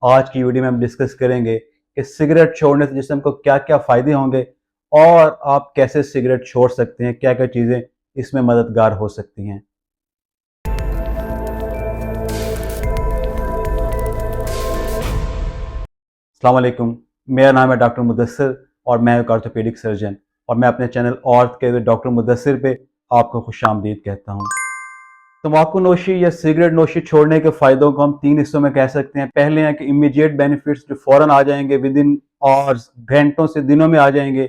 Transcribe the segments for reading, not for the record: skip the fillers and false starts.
आज की वीडियो में हम डिस्कस करेंगे कि सिगरेट छोड़ने से जिस्म को क्या क्या फ़ायदे होंगे और आप कैसे सिगरेट छोड़ सकते हैं, क्या क्या चीज़ें इसमें मददगार हो सकती हैं। अस्सलाम वालेकुम, मेरा नाम है डॉक्टर मुदस्सिर और मैं एक ऑर्थोपेडिक सर्जन और मैं अपने चैनल ऑर्थ के डॉक्टर मुदस्सिर पे आपको खुशामदीद कहता हूँ। तंबाकू नोशी या सिगरेट नोशी छोड़ने के फ़ायदों को हम 3 हिस्सों में कह सकते हैं। पहले हैं कि इमीडिएट बेनिफिट्स जो फ़ौरन आ जाएंगे, विद इन आवर्स, घंटों से दिनों में आ जाएंगे।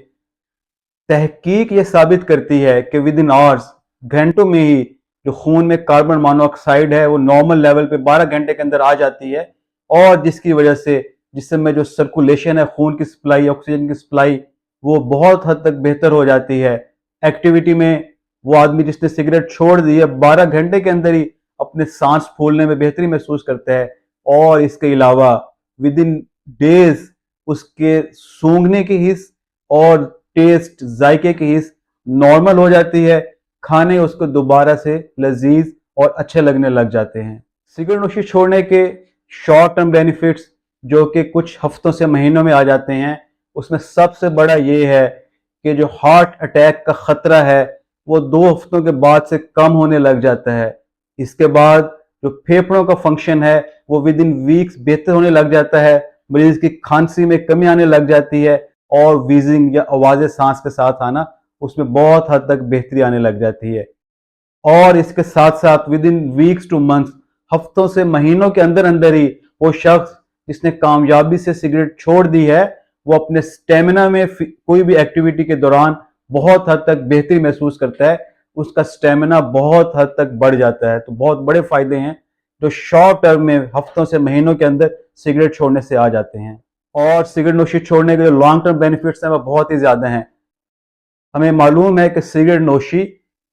तहकीक ये साबित करती है कि विद इन आवर्स, घंटों में ही जो खून में कार्बन मोनोऑक्साइड है वो नॉर्मल लेवल पे 12 घंटे के अंदर आ जाती है और जिसकी वजह से जिस्म में जो सर्कुलेशन है, खून की सप्लाई, ऑक्सीजन की सप्लाई, वो बहुत हद तक बेहतर हो जाती है। एक्टिविटी में वो आदमी जिसने सिगरेट छोड़ दी है 12 घंटे के अंदर ही अपने सांस फूलने में बेहतरी महसूस करता है और इसके अलावा विद इन डेज उसके सूंघने की हिस्स और टेस्ट, जायके की हिस्स नॉर्मल हो जाती है। खाने उसको दोबारा से लजीज और अच्छे लगने लग जाते हैं। सिगरेट नोशी छोड़ने के शॉर्ट टर्म बेनिफिट्स जो कि कुछ हफ्तों से महीनों में आ जाते हैं, उसमें सबसे बड़ा ये है कि जो हार्ट अटैक का खतरा है वो 2 हफ्तों के बाद से कम होने लग जाता है। इसके बाद जो फेफड़ों का फंक्शन है वो विद इन वीक्स बेहतर होने लग जाता है। मरीज की खांसी में कमी आने लग जाती है और वीजिंग या आवाज़ें सांस के साथ आना, उसमें बहुत हद तक बेहतरी आने लग जाती है। और इसके साथ साथ with in weeks two months, हफ्तों से महीनों के अंदर अंदर ही वो शख्स जिसने कामयाबी से सिगरेट छोड़ दी है वो अपने स्टेमिना में कोई भी एक्टिविटी के दौरान बहुत हद तक बेहतरी महसूस करता है, उसका स्टेमिना बहुत हद तक बढ़ जाता है। तो बहुत बड़े फायदे हैं जो शॉर्ट टर्म में हफ्तों से महीनों के अंदर सिगरेट छोड़ने से आ जाते हैं। और सिगरेट नोशी छोड़ने के जो लॉन्ग टर्म बेनिफिट्स हैं वो बहुत ही ज्यादा हैं। हमें मालूम है कि सिगरेट नोशी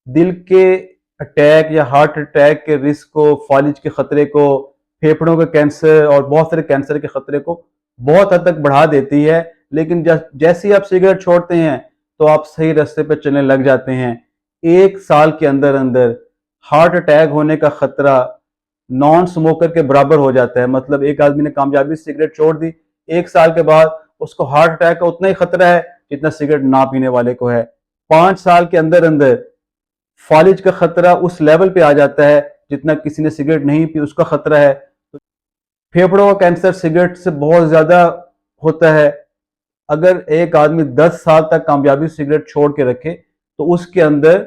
दिल के अटैक या हार्ट अटैक के रिस्क को, फालिज के खतरे को, फेफड़ों के कैंसर और बहुत सारे कैंसर के खतरे को बहुत हद तक बढ़ा देती है। लेकिन जैसे ही आप सिगरेट छोड़ते हैं तो आप सही रास्ते पर चलने लग जाते हैं। 1 साल के अंदर अंदर हार्ट अटैक होने का खतरा नॉन स्मोकर के बराबर हो जाता है। मतलब एक आदमी ने कामयाबी से सिगरेट छोड़ दी, 1 साल के बाद उसको हार्ट अटैक का उतना ही खतरा है जितना सिगरेट ना पीने वाले को है। 5 साल के अंदर अंदर फालिज का खतरा उस लेवल पे आ जाता है जितना किसी ने सिगरेट नहीं पी उसका खतरा है। फेफड़ों का कैंसर सिगरेट से बहुत ज्यादा होता है। अगर एक आदमी 10 साल तक कामयाबी से सिगरेट छोड़ के रखे तो उसके अंदर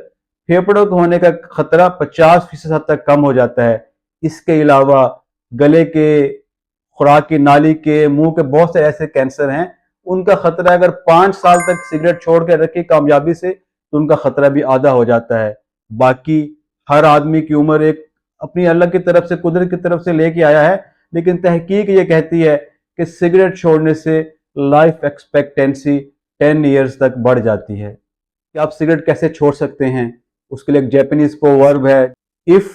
फेफड़ों के होने का खतरा 50% हद तक कम हो जाता है। इसके अलावा गले के, खुराक की नाली के, मुंह के बहुत से ऐसे कैंसर हैं, उनका खतरा अगर 5 साल तक सिगरेट छोड़ के रखे कामयाबी से तो उनका खतरा भी आधा हो जाता है। बाकी हर आदमी की उम्र एक अपनी अल्लाह की तरफ से, कुदरत की तरफ से लेके आया है, लेकिन तहकीक ये कहती है कि सिगरेट छोड़ने से लाइफ एक्सपेक्टेंसी 10 ईयर्स तक बढ़ जाती है। कि आप सिगरेट कैसे छोड़ सकते हैं, उसके लिए एक जापानीज प्रोवर्ब है, if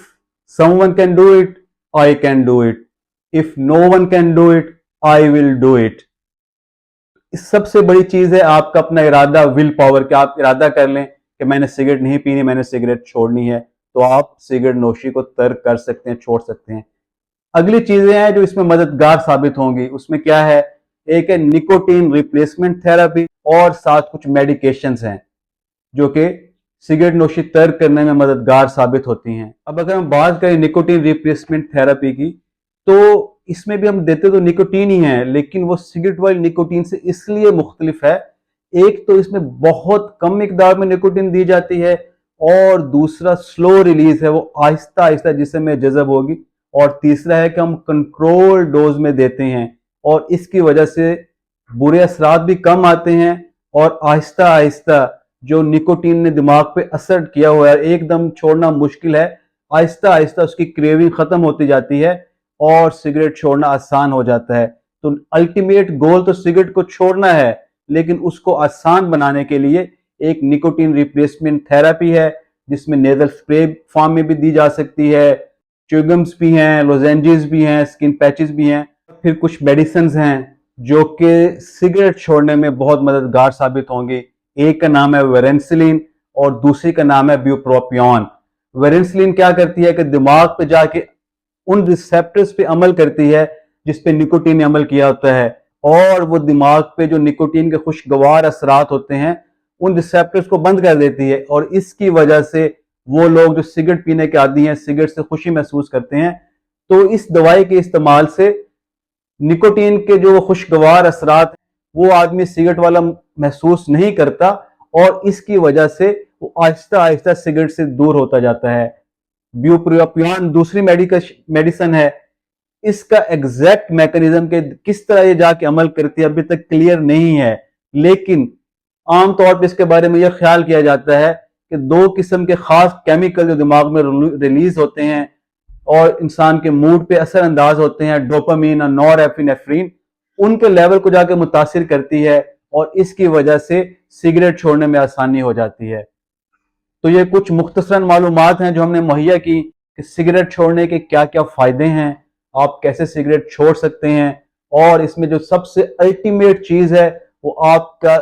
someone can do it I can do it, if no one can do it I will do it. सबसे बड़ी चीज है आपका अपना इरादा, विल पावर, कि आप इरादा कर लें कि मैंने सिगरेट नहीं पीनी, मैंने सिगरेट छोड़नी है, तो आप सिगरेट नोशी को तर्क कर सकते हैं, छोड़ सकते हैं। अगली चीजें हैं जो इसमें मददगार साबित होंगी, उसमें क्या है, एक है निकोटीन रिप्लेसमेंट थेरेपी और साथ कुछ मेडिकेशंस हैं जो कि सिगरेट नोशी तर्क करने में मददगार साबित होती हैं। अब अगर हम बात करें निकोटीन रिप्लेसमेंट थेरेपी की, तो इसमें भी हम देते तो निकोटीन ही है, लेकिन वो सिगरेट वाली निकोटीन से इसलिए मुख्तलिफ है, एक तो इसमें बहुत कम मिकदार में निकोटीन दी जाती है और दूसरा स्लो रिलीज है, वो आहिस्ता आहिस्ता जिसम में जज़ब होगी, और तीसरा है कि हम कंट्रोल डोज में देते हैं और इसकी वजह से बुरे असरात भी कम आते हैं और आहिस्ता आहिस्ता जो निकोटीन ने दिमाग पे असर किया हुआ है एकदम छोड़ना मुश्किल है, आहिस्ता आहिस्ता उसकी क्रेविंग खत्म होती जाती है और सिगरेट छोड़ना आसान हो जाता है। तो अल्टीमेट गोल तो सिगरेट को छोड़ना है, लेकिन उसको आसान बनाने के लिए एक निकोटीन रिप्लेसमेंट थेरेपी है जिसमें नेजल स्प्रे फॉर्म में भी दी जा सकती है, च्युइंगम्स भी हैं, लोजेंजेस भी हैं, स्किन पैचेस भी हैं, फिर कुछ मेडिसिन हैं जो कि सिगरेट छोड़ने में बहुत मददगार साबित होंगी। एक का नाम है वेरेंसिलिन और दूसरी का नाम है ब्यूप्रोपियोन। वेरेंसिलिन क्या करती है कि दिमाग पे जाके उन रिसेप्टर्स पे अमल करती है जिस पे निकोटीन ने अमल किया होता है, और वो दिमाग पे जो निकोटीन के खुशगवार असरात होते हैं उन रिसेप्टर्स को बंद कर देती है, और इसकी वजह से वो लोग जो सिगरेट पीने के आदी हैं, सिगरेट से खुशी महसूस करते हैं, तो इस दवाई के इस्तेमाल से निकोटीन के जो खुशगवार असरात वो आदमी सिगरेट वाला महसूस नहीं करता, और इसकी वजह से वो आहिस्ता आहिस्ता सिगरेट से दूर होता जाता है। ब्यूप्रोपियन दूसरी मेडिसिन है, इसका एग्जैक्ट मैकेनिज्म के किस तरह ये जाके अमल करती है अभी तक क्लियर नहीं है, लेकिन आमतौर पर इसके बारे में यह ख्याल किया जाता है कि दो किस्म के खास केमिकल जो दिमाग में रिलीज होते हैं और इंसान के मूड पे असर अंदाज होते हैं, डोपामीन और नॉरएपिनेफ्रिन, उनके लेवल को जाके मुतासिर करती है, और इसकी वजह से सिगरेट छोड़ने में आसानी हो जाती है। तो ये कुछ मुख्तसरन मालूमात हैं जो हमने मुहैया की कि सिगरेट छोड़ने के क्या क्या फायदे हैं, आप कैसे सिगरेट छोड़ सकते हैं, और इसमें जो सबसे अल्टीमेट चीज है वो आपका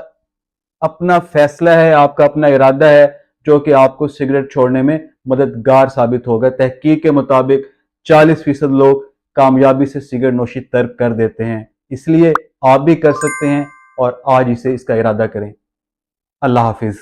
अपना फैसला है, आपका अपना इरादा है, जो कि आपको सिगरेट छोड़ने में मददगार साबित होगा। तहकीक के मुताबिक 40% लोग कामयाबी से सिगरेट नोशी तर्क कर देते हैं, इसलिए आप भी कर सकते हैं और आज इसे इसका इरादा करें। अल्लाह हाफिज।